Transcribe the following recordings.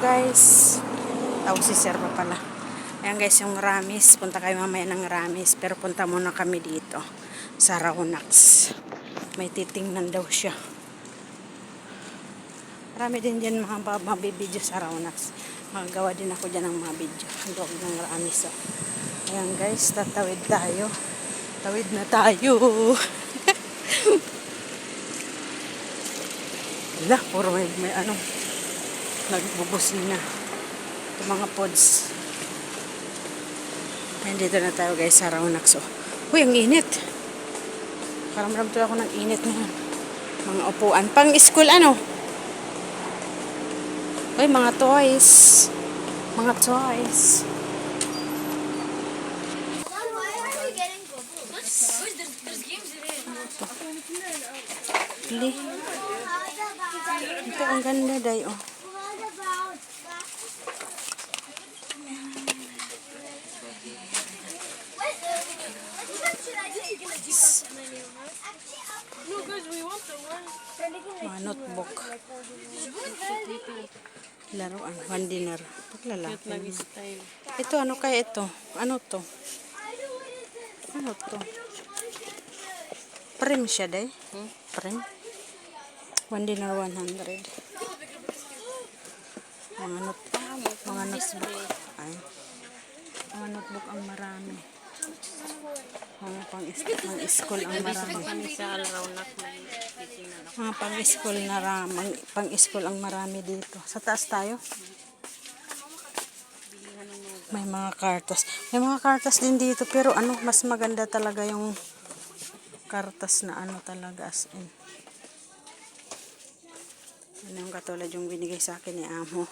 guys. Tawag si sir pa pala. Ayan guys, yung Ramis. Punta kayo mamaya ng Ramis. Pero punta muna kami dito sa Raunax. May titingnan daw siya. Marami din dyan mga mabibidyo sa Raunax. Magagawa din ako dyan ng mga video. Ang loob ng Ramis. Oh. Ayan guys, tatawid tayo. Tawid na tayo. Wala, puro may ano. Nagbubusina. Ito mga pods. Ayan, dito na tayo guys sa Raunax. Oh. Uy, ang init. Karamdam to ako ng init na yan. Mga upuan. Pang school ano? Uy, mga toys. Mga toys. Pili. Ito ang ganda day oh. Mga notebook. Laruan, one dinner. Paglalaki. Ito, ano kaya ito? Ano to? Ano to? Prem siya day? Prem? One dinner 100. Mga notebook. Ay. Mga notebook ang marami. Mga pang-school ang marami. Mga pang-school na pang-school ang marami dito. Sa taas tayo. May mga kartas. May mga kartas din dito pero ano, mas maganda talaga yung kartas na ano talaga as in. Ano yung katulad yung binigay sa akin ni Amo.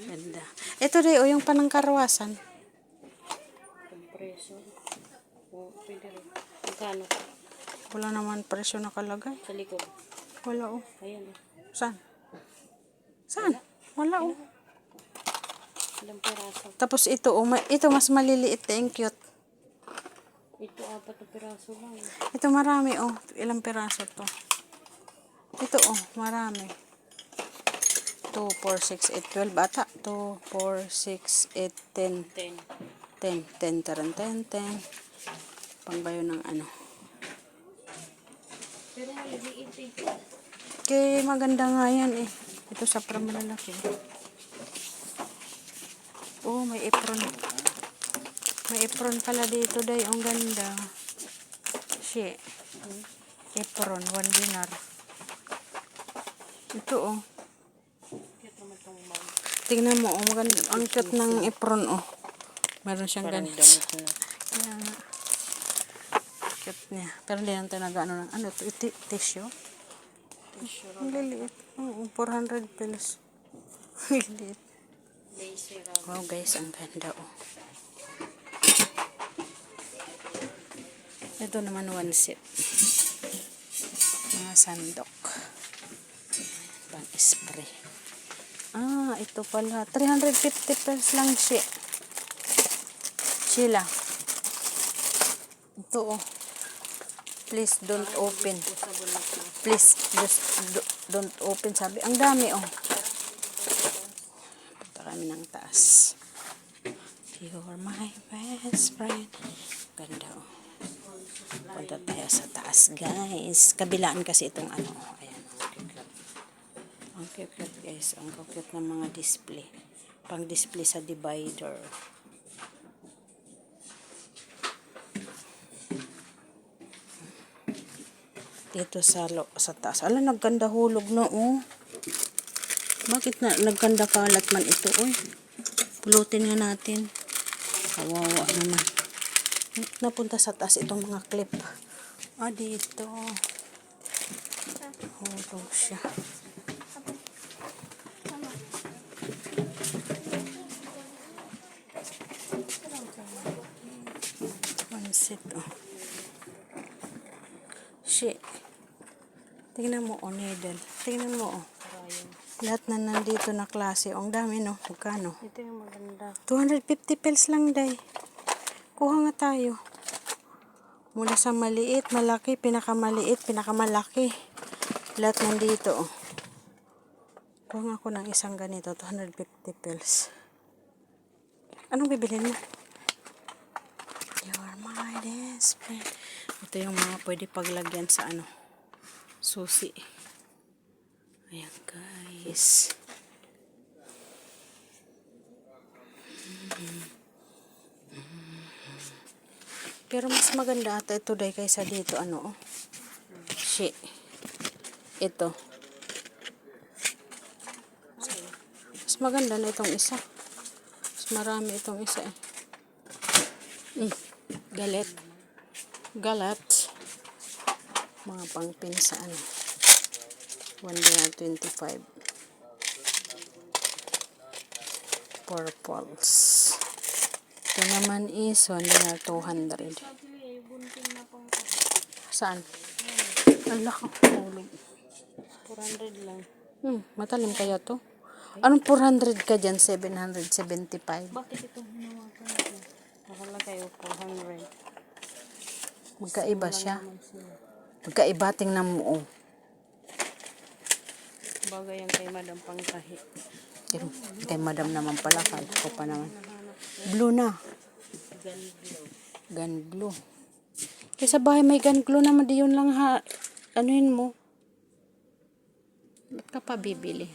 Ganda. Ito rin, o yung panangkarwasan. Presyo. O, pwede rin. Magkano? Wala naman presyo nakalagay. Sa likod? Wala o. Ayan o. Saan? Saan? Wala o. Ilang piraso. Tapos ito o, ito mas maliliit na yung cute. Ito 4 na piraso lang. Ito marami o. Ilang piraso to? Ito o, marami. 2, 4, 6, 8, 12 bata. 2, 4, 6, 8, 10. 10, 10, 10, 10. Pangbayo ng ano. Pero maliliit eh. Kaya maganda nga yan eh. Ito sa malalaki. Oh, may apron. May apron pala dito day. Ang ganda. Shit. Apron, 1 dinar. Ito oh. Tingnan mo, oh, maganda. Ang cute ng apron, oh. Meron siyang ganito. Kaya nga. Cute niya. Pero hindi natin nag-ano ng, ano ito, tissue? Ang liliit. Oo, 400 pesos. Liliit. Wow guys, ang ganda, oh. Ito naman 1 set. Mga sandok. Pang-spray. Ah, ito pala. 350 pesos lang siya. Sila. Ito oh. Please don't open. Please just don't open. Sabi, ang dami oh. Punta kami ng taas. You're my best friend. Ganda oh. Punta tayo sa taas guys. Kabilaan kasi itong ano. Ayan. Ang cute guys. Ang cute ng mga display. Pang display sa divider. Dito sa taas. Alam, nagganda hulog na oh. Bakit na nagganda kalat man ito oy? Pulutin nga natin. Kawawa naman. Napunta sa taas itong mga clip. Ah, dito. Hulog siya. Set oh. Shit. Tingnan mo oh, needle. Tingnan mo oh. Lahat na nandito na klase. Ang dami no. Magkano? Ito yung maganda. 250 pesos lang day. Kuha nga tayo. Mula sa maliit, malaki, pinakamaliit, pinakamalaki. Lahat nandito oh. Kuha nga ako ng isang ganito, 250 pills. Anong bibilin mo? You're my best friend. Ito yung mga pwede paglagyan sa ano, susi. Ayan guys. Pero mas maganda ata ito dahil kaysa dito ano oh. Shit. Ito. Mas maganda na itong isa. Mas marami itong isa eh. Galit. Galat. Mga pangpin sa ano. 125. Purples. Ito naman is 200. Saan? Ala ka. 400 lang. Matalim kaya to? Anong 400 ka dyan? 775. Bakit ito hinawakan ko? Nakala kayo 400. Magkaiba siya. Magkaiba, tingnan mo. Oh. Bagay yan kay Madam Pangtahi. Kay Madam naman pala. Ko pa naman. Blue na. Gun glue. Kaya sa bahay may gun glue naman. Di yun lang ha. Anuhin mo. Ba't ka pa bibili?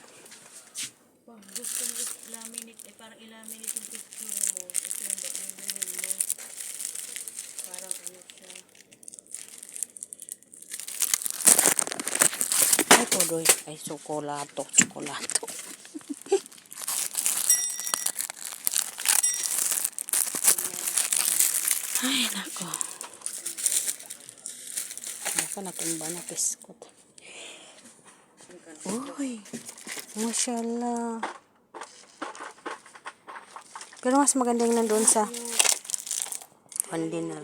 Gusto mo i-laminate. Parang i-laminate yung picture mo. Ito yung bilhin mo. Parang ano siya. Ay, tuloy. Ay, tsokolato. Tsokolato. Ay, nako. Nako, natumba na piskot. Uy, mashallah. Pero mas maganda yung nandun sa dinner.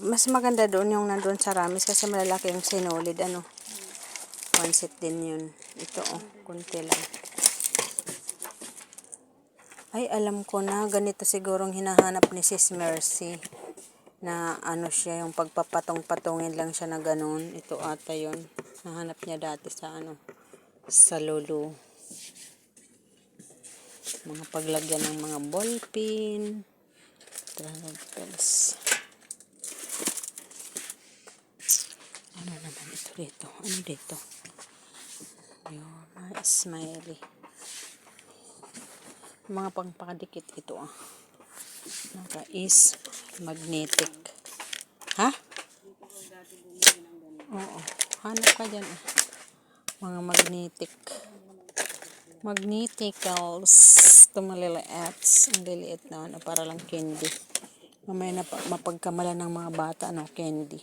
Mas maganda doon yung nandun sa Ramis kasi malalaki yung sinulid. Ano? One set din yun. Ito kunti lang. Ay, alam ko na. Ganito sigurong hinahanap ni Sis Mercy. Na ano siya, yung pagpapatong-patongin lang siya na ganun. Ito ata yun. Nahanap niya dati sa ano, sa Lulu. Mga paglagyan ng mga ballpin. 300 pills. Ano naman ito dito? Ano dito? You're my smiley. Mga pangpakadikit ito Naka is magnetic. Ha? Oo. Hanap ka dyan Mga magnetic. Magneticals. Ito maliliit. Ang liliit na para lang candy. Mamaya na mapagkamalan ng mga bata candy.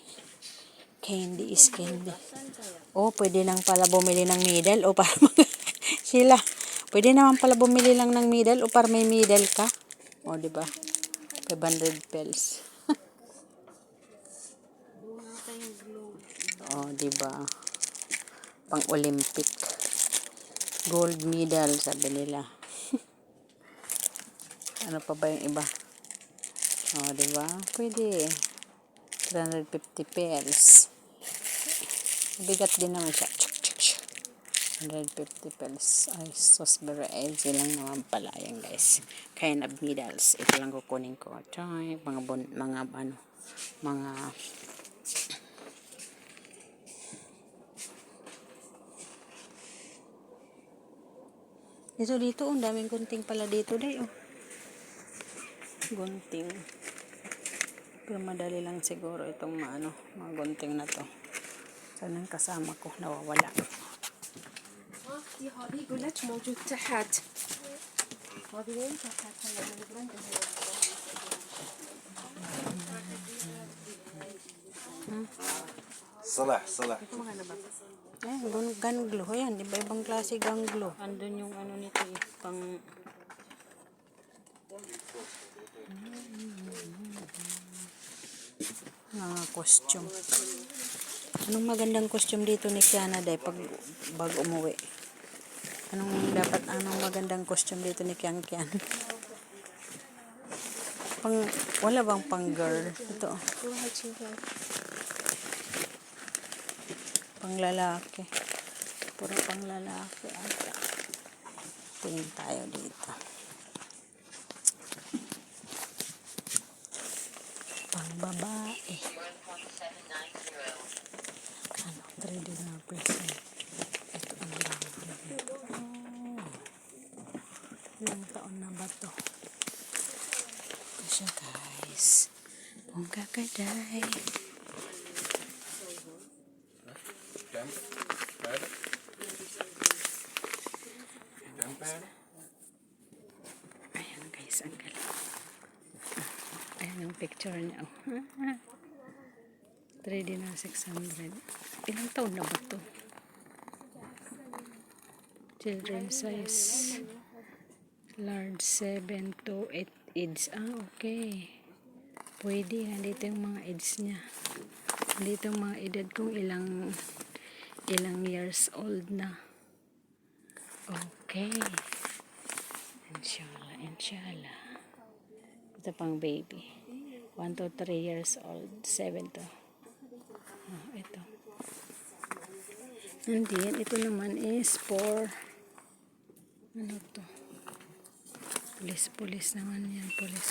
Candy is candy. Pwede lang pala bumili ng middle para sila. Pwede naman pala bumili lang ng middle para may middle ka. Diba? 500 pills. Diba? Pang Olympic. Gold medal, sabi nila. Ano pa ba yung iba? Diba? Pwede. 350 pills. Bigat din naman siya. 150 pills. Ay, sos very easy lang naman pala yan guys. Kind of needles. Ito lang kukunin ko. Mga dito, ang daming gunting pala dito day. Gunting. Pero madali lang siguro itong mga gunting na to. Saan ang kasama ko? Nawawala. هذه يقول لك موجود تحت هذه وين تحت صلح gun glue yan, di ba ibang klase gun glue? Andun yung nito pang costume. Anong magandang costume dito ni Kiana day pag umuwi? Anong magandang costume dito ni Kian? Wala bang pang girl? Ito. Pang lalaki. Puro pang lalaki ata. Tingin tayo dito. Pang babae. Ano? 3 dinar plus. Ito ang lang. Ilang taon na ba to? Ito siya guys. Bongga kaday. Ayan guys, ang galing. Ayan yung picture niya. 3D na 600. Ilang taon na ba to? Children size. Large 7 to 8 age. Okay. Pwede. Nandito yung mga age niya. Nandito yung mga edad kung ilang years old na. Okay. Inshallah, inshallah. Ito pang baby. 1 to 3 years old. 7 to. Ito. And then, ito naman is for ano to? Pulis naman yan. Pulis.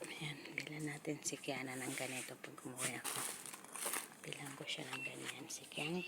Ayan, bilan natin si Kiana ng ganito pag umuwi ako. Bilang ko siya ng ganyan. Si Kian.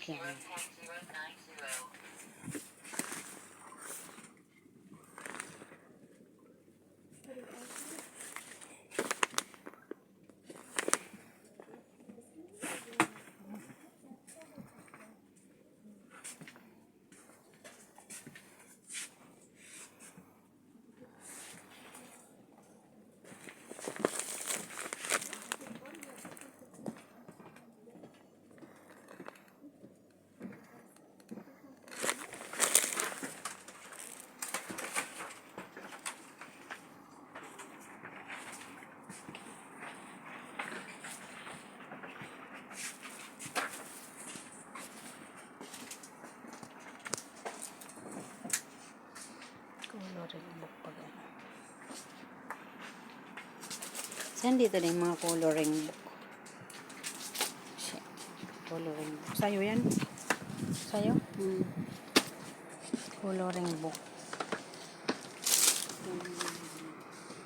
Coloring book pag ano. Saan dito na yung mga coloring book? Shit. Coloring book. Sa'yo yan? Sa'yo? Coloring book.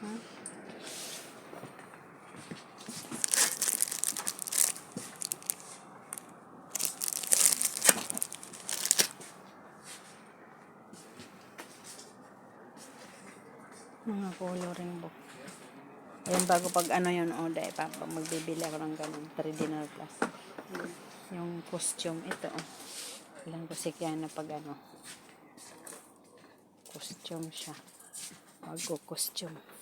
Huh? Mga coloring book. Ayun, bago pag ano yun, dahil magbibili ako ng ganun, 3 dinar plus. Yung costume, ito, Ilan ko si Kiana pag ano, costume siya. Mag-costume.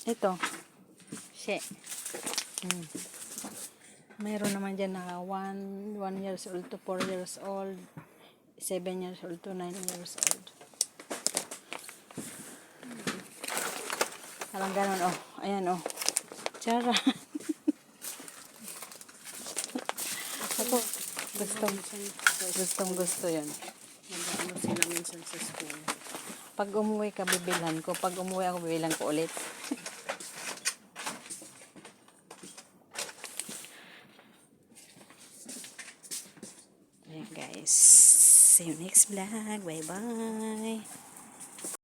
Ito. She. Mayroon naman dyan na 1 years old to 4 years old, 7 years old to 9 years old. Parang ganun, Ayan, Tiyara. Ako, gusto yun. Mag-ano sila minsan sa school. Pag umuwi ka, bibilhan ko. Pag umuwi ako, bibilhan ko ulit. Ayan guys. See you next vlog. Bye-bye.